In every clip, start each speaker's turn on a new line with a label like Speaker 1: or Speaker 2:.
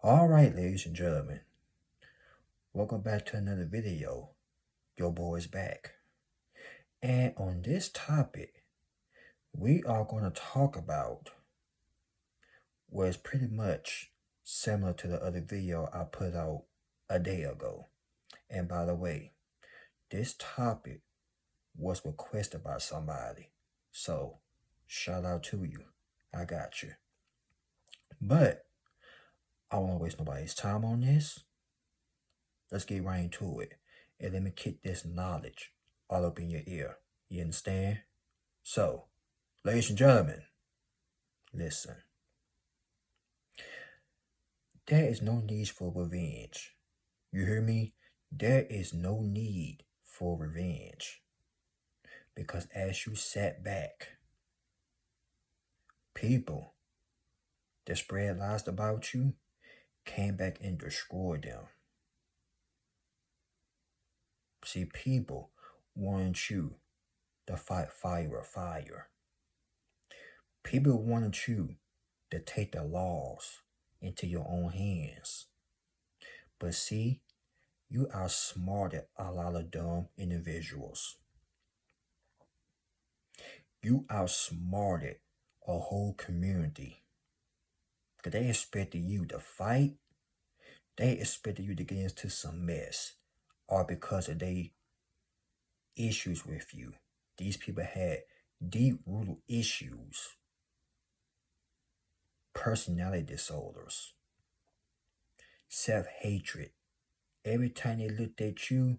Speaker 1: Alright, ladies and gentlemen, welcome back to another video. Your boy's back. And on this topic, we are going to talk about what is pretty much similar to the other video I put out a day ago. And by the way, this topic was requested by somebody. So, shout out to you. I got you. But, I won't waste nobody's time on this. Let's get right into it. And let me kick this knowledge all up in your ear. You understand? So, ladies and gentlemen, listen. There is no need for revenge. You hear me? There is no need for revenge. Because as you sat back, people that spread lies about you came back and destroyed them. See, people wanted you to fight fire with fire. People wanted you to take the laws into your own hands. But see, you outsmarted a lot of dumb individuals. You outsmarted a whole community. Because they expected you to fight. They expected you to get into some mess. Or because of their issues with you. These people had deep-rooted issues. Personality disorders. Self-hatred. Every time they looked at you,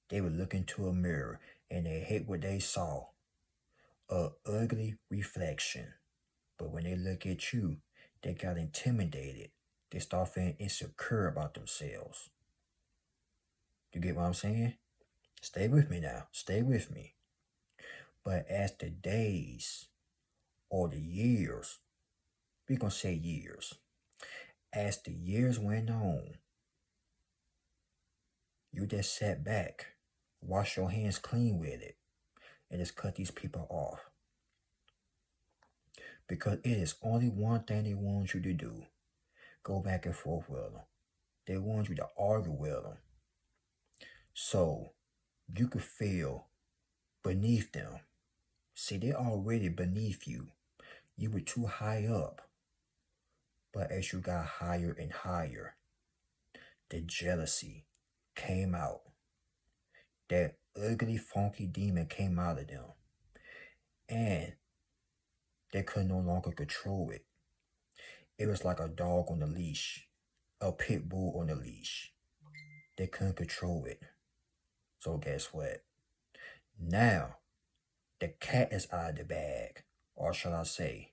Speaker 1: they would look into a mirror and they hate what they saw. A ugly reflection. But when they look at you, they got intimidated. They start feeling insecure about themselves. You get what I'm saying? Stay with me now. Stay with me. But as the days or the years, we're going to say years. As the years went on, you just sat back, wash your hands clean with it, and just cut these people off. Because it is only one thing they want you to do. Go back and forth with them. They want you to argue with them. So, you could feel beneath them. See, they're already beneath you. You were too high up. But as you got higher and higher, the jealousy came out. That ugly, funky demon came out of them. And they could no longer control it. It was like a dog on a leash. A pit bull on a leash. They couldn't control it. So guess what? Now, the cat is out of the bag. Or shall I say,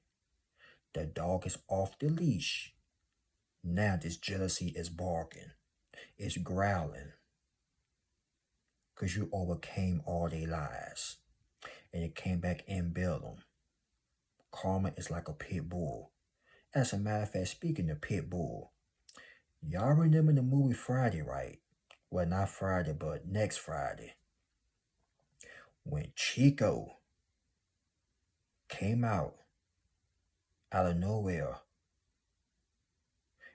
Speaker 1: the dog is off the leash. Now this jealousy is barking. It's growling. Because you overcame all their lies. And it came back and built them. Karma is like a pit bull. As a matter of fact, speaking of pit bull, y'all remember the movie Friday, right? Well, not Friday, but next Friday. When Chico came out of nowhere,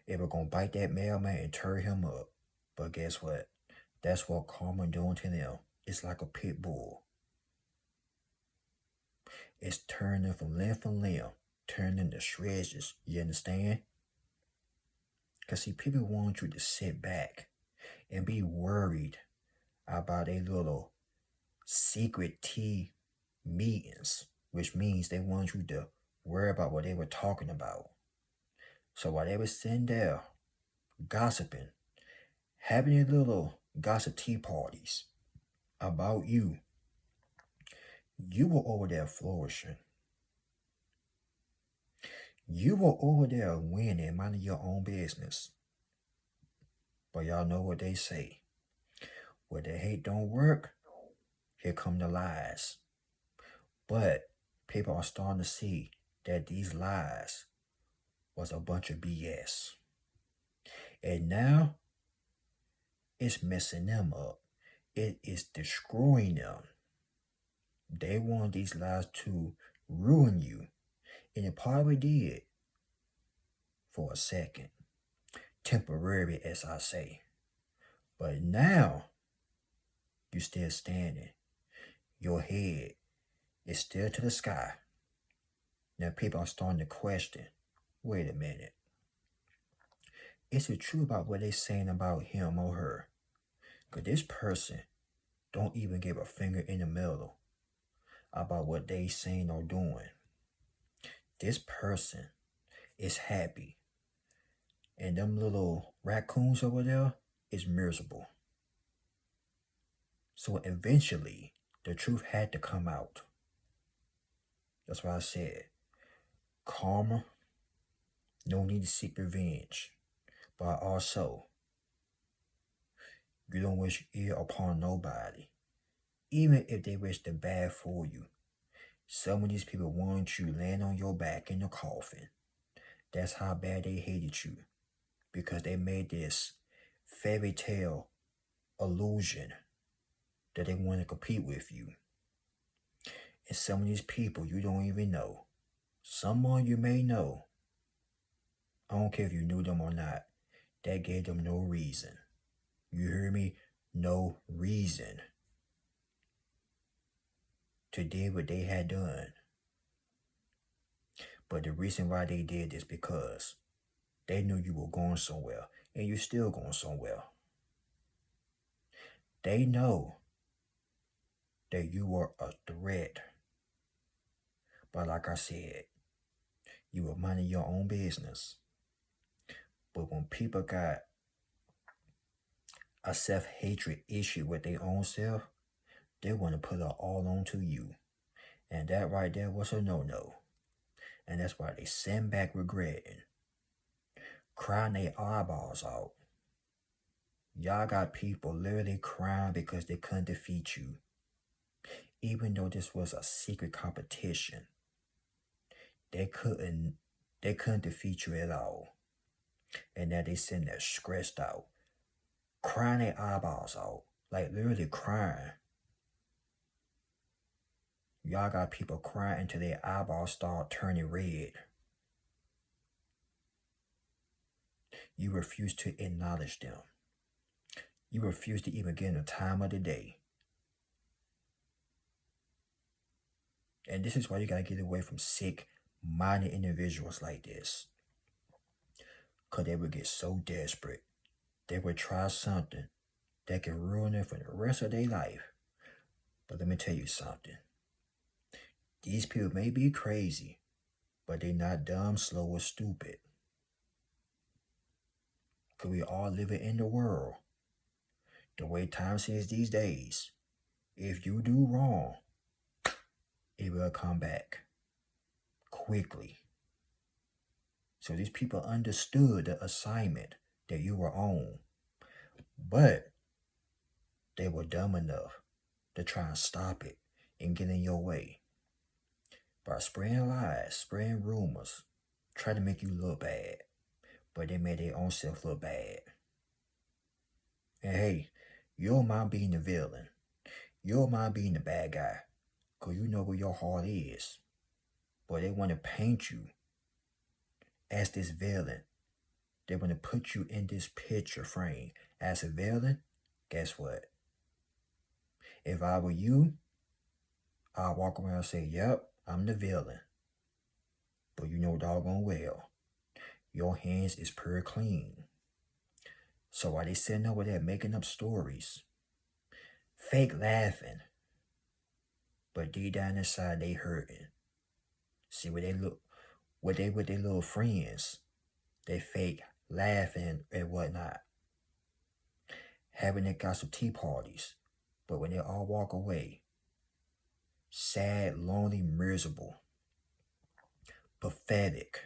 Speaker 1: they were going to bite that mailman and tear him up. But guess what? That's what karma doing to them. It's like a pit bull. It's turning from limb, turning to shreds. You understand? Because see, people want you to sit back and be worried about a little secret tea meetings, which means they want you to worry about what they were talking about. So while they were sitting there gossiping, having a little gossip tea parties about you, you were over there flourishing. You were over there winning, minding your own business. But y'all know what they say. Where the hate don't work, here come the lies. But people are starting to see that these lies was a bunch of BS. And now, it's messing them up. It is destroying them. They want these lies to ruin you. And it probably did for a second. temporary, as I say. But now, you still standing. Your head is still to the sky. Now people are starting to question, wait a minute. Is it true about what they saying about him or her? Because this person don't even give a finger in the middle about what they saying or doing. This person is happy. And them little raccoons over there is miserable. So eventually, the truth had to come out. That's why I said, karma, no need to seek revenge. But also, you don't wish ill upon nobody. Even if they wish the bad for you. Some of these people want you laying on your back in the coffin. That's how bad they hated you. Because they made this fairy tale illusion that they want to compete with you. And some of these people you don't even know. Someone you may know. I don't care if you knew them or not. That gave them no reason. You hear me? No reason to do what they had done. But the reason why they did this because they knew you were going somewhere. And you're still going somewhere. They know that you were a threat. But like I said, you were minding your own business. But when people got a self-hatred issue with their own self, they want to put it all onto you. And that right there was a no-no. And that's why they send back regretting. Crying their eyeballs out. Y'all got people literally crying because they couldn't defeat you. Even though this was a secret competition. They couldn't defeat you at all. And now they sitting there stressed out. Crying their eyeballs out. Like literally crying. Y'all got people crying until their eyeballs start turning red. You refuse to acknowledge them. You refuse to even get in the time of the day. And this is why you gotta get away from sick-minded individuals like this. Because they would get so desperate. They would try something that can ruin them for the rest of their life. But let me tell you something. These people may be crazy, but they're not dumb, slow, or stupid. Because we all living in the world. The way time says these days, if you do wrong, it will come back quickly. So these people understood the assignment that you were on. But they were dumb enough to try and stop it and get in your way. By spreading lies, spreading rumors, try to make you look bad. But they made their own self look bad. And hey, you don't mind being the villain. You don't mind being the bad guy. Because you know where your heart is. But they want to paint you as this villain. They want to put you in this picture frame as a villain. Guess what? If I were you, I'd walk around and say, yep, I'm the villain. But you know doggone well, your hands is pure clean. So while they sitting over there making up stories, fake laughing, but deep down inside they hurting. See where they look, what they with their little friends, they fake laughing and whatnot. Having their gossip tea parties, but when they all walk away, sad, lonely, miserable, pathetic,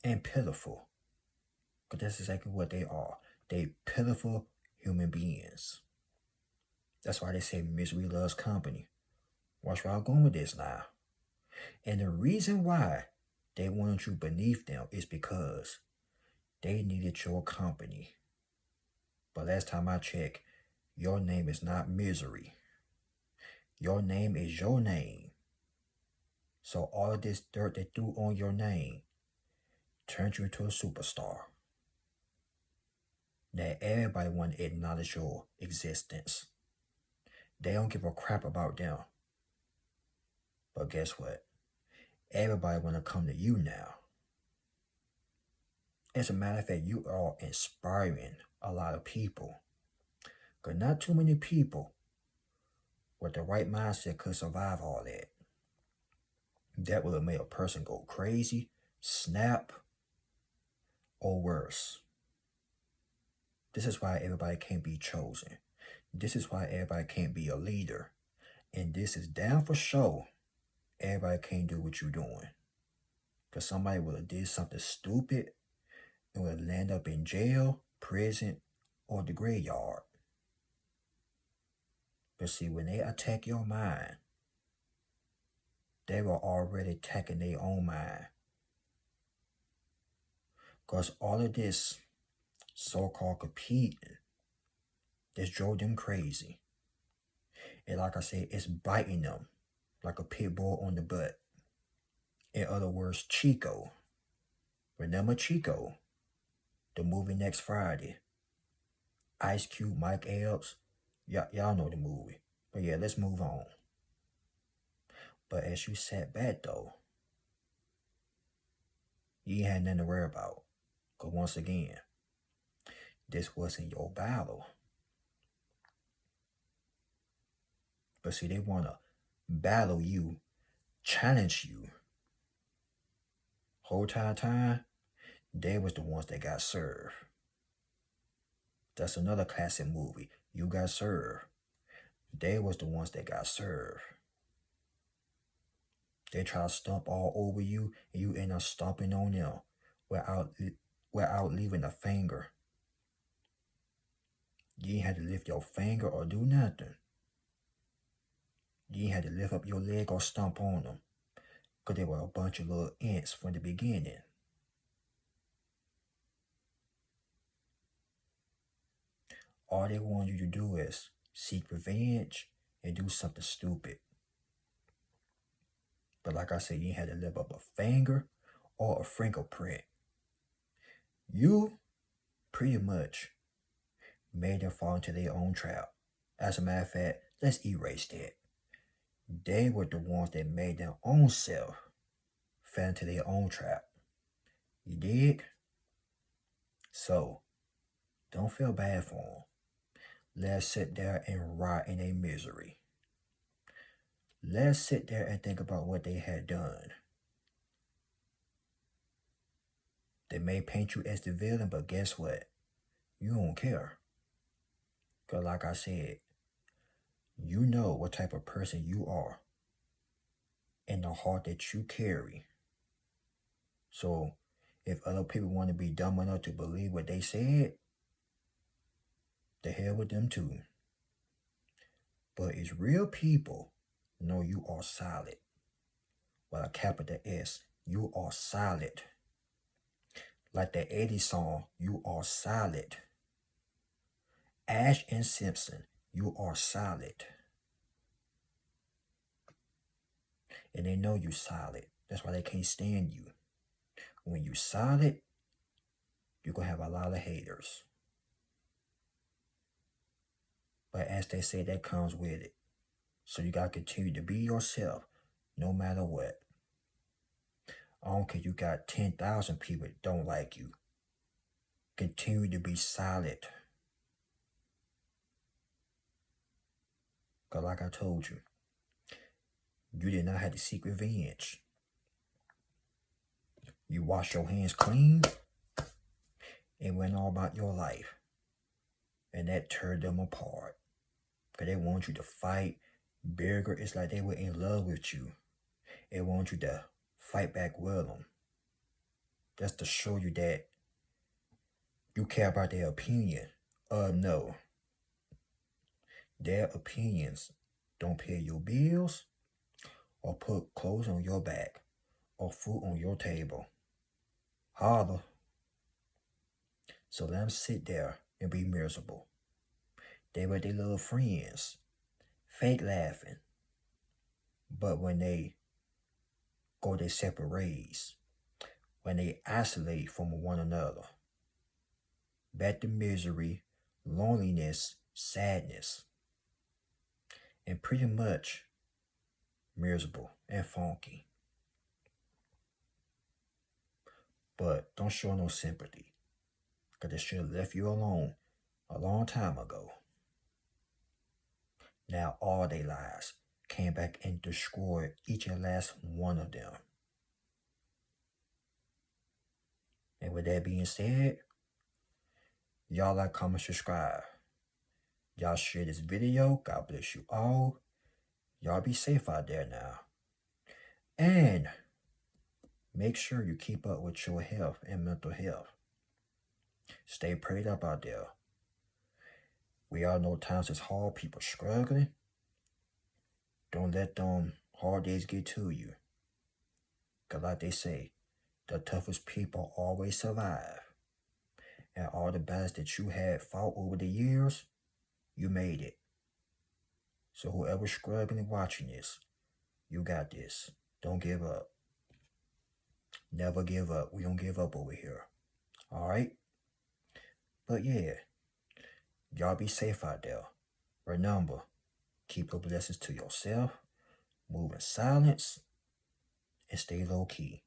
Speaker 1: and pitiful. Because that's exactly what they are. They pitiful human beings. That's why they say misery loves company. Watch where I'm going with this now. And the reason why they wanted you beneath them is because they needed your company. But last time I checked, your name is not misery. Your name is your name. So all of this dirt they threw on your name turned you into a superstar. that everybody want to acknowledge your existence. They don't give a crap about them. But guess what? Everybody want to come to you now. As a matter of fact, you are inspiring a lot of people. Because not too many people with the right mindset could survive all that. That would have made a person go crazy, snap, or worse. This is why everybody can't be chosen. This is why everybody can't be a leader. And this is down for sure. Everybody can't do what you're doing. Because somebody would have did something stupid and would land up in jail, prison, or the graveyard. But see, when they attack your mind, they were already attacking their own mind. Because all of this so-called competing, this drove them crazy. And like I said, it's biting them like a pit bull on the butt. In other words, Chico. Remember Chico? The movie next Friday. Ice Cube, Mike Epps. Y'all know the movie. But yeah, let's move on. But as you sat back though, you ain't had nothing to worry about. Because once again, this wasn't your battle. But see, they want to battle you, challenge you. Whole time, they was the ones that got served. That's another classic movie. You got served. They was the ones that got served. They try to stomp all over you, and you end up stomping on them without leaving a finger. You ain't had to lift your finger or do nothing. You ain't had to lift up your leg or stomp on them. Because they were a bunch of little ants from the beginning. All they want you to do is seek revenge and do something stupid. But like I said, you ain't had to lift up a finger or a fingerprint. You pretty much made them fall into their own trap. As a matter of fact, let's erase that. They were the ones that made their own self fall into their own trap. You dig? So, don't feel bad for them. Let's sit there and rot in their misery. Let's sit there and think about what they had done. They may paint you as the villain, but guess what? You don't care. Because like I said, you know what type of person you are and the heart that you carry. So if other people want to be dumb enough to believe what they said, the hell with them too. But it's real people know you are solid. With a capital S, you are solid. Like the 80s song, you are solid. Ash and Simpson, you are solid. And they know you solid. That's why they can't stand you. When you solid, you're going to have a lot of haters. But as they say, that comes with it. So you got to continue to be yourself no matter what. I don't care you got 10,000 people that don't like you. Continue to be solid. Because like I told you, you did not have to seek revenge. You wash your hands clean and went all about your life. And that turned them apart. Because they want you to fight. Bigger, it's like they were in love with you. They want you to fight back with them. Just to show you that you care about their opinion. No. Their opinions don't pay your bills or put clothes on your back or food on your table. Holler. So let them sit there and be miserable. They were their little friends, fake laughing. But when they go their separate ways, when they isolate from one another, back to misery, loneliness, sadness, and pretty much miserable and funky. But don't show no sympathy, because they should have left you alone a long time ago. Now all their lives came back and destroyed each and last one of them. And with that being said, y'all like, comment, subscribe. Y'all share this video. God bless you all. Y'all be safe out there now. And make sure you keep up with your health and mental health. Stay prayed up out there. We all know times is hard, people struggling. Don't let them hard days get to you. Because like they say, the toughest people always survive. And all the battles that you had fought over the years, you made it. So whoever's struggling watching this, you got this. Don't give up. Never give up. We don't give up over here. Alright? But yeah, y'all be safe out there. Remember, keep your blessings to yourself, move in silence, and stay low key.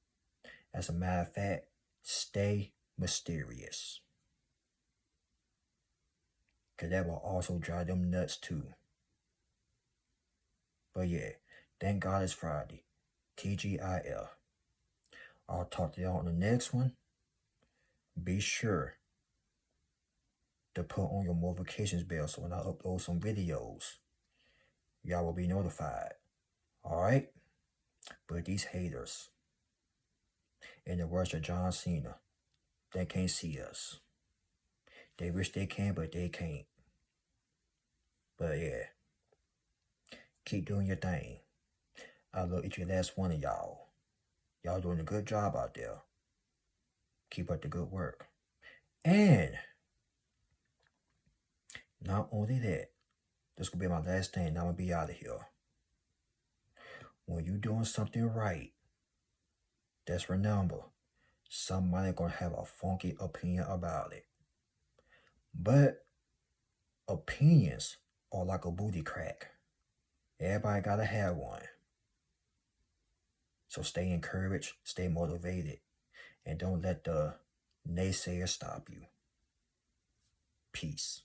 Speaker 1: As a matter of fact, stay mysterious. Because that will also drive them nuts too. But yeah, thank God it's Friday. TGIF. I'll talk to y'all on the next one. Be sure to put on your notifications bell so when I upload some videos, y'all will be notified. Alright? But these haters, in the words of John Cena, they can't see us. They wish they can, but they can't. But yeah, keep doing your thing. I love each and last one of y'all. Y'all doing a good job out there. Keep up the good work. And not only that, this will be my last thing. Now I'm going to be out of here. When you're doing something right, just remember, somebody going to have a funky opinion about it. But opinions are like a booty crack. Everybody got to have one. So stay encouraged, stay motivated, and don't let the naysayers stop you. Peace.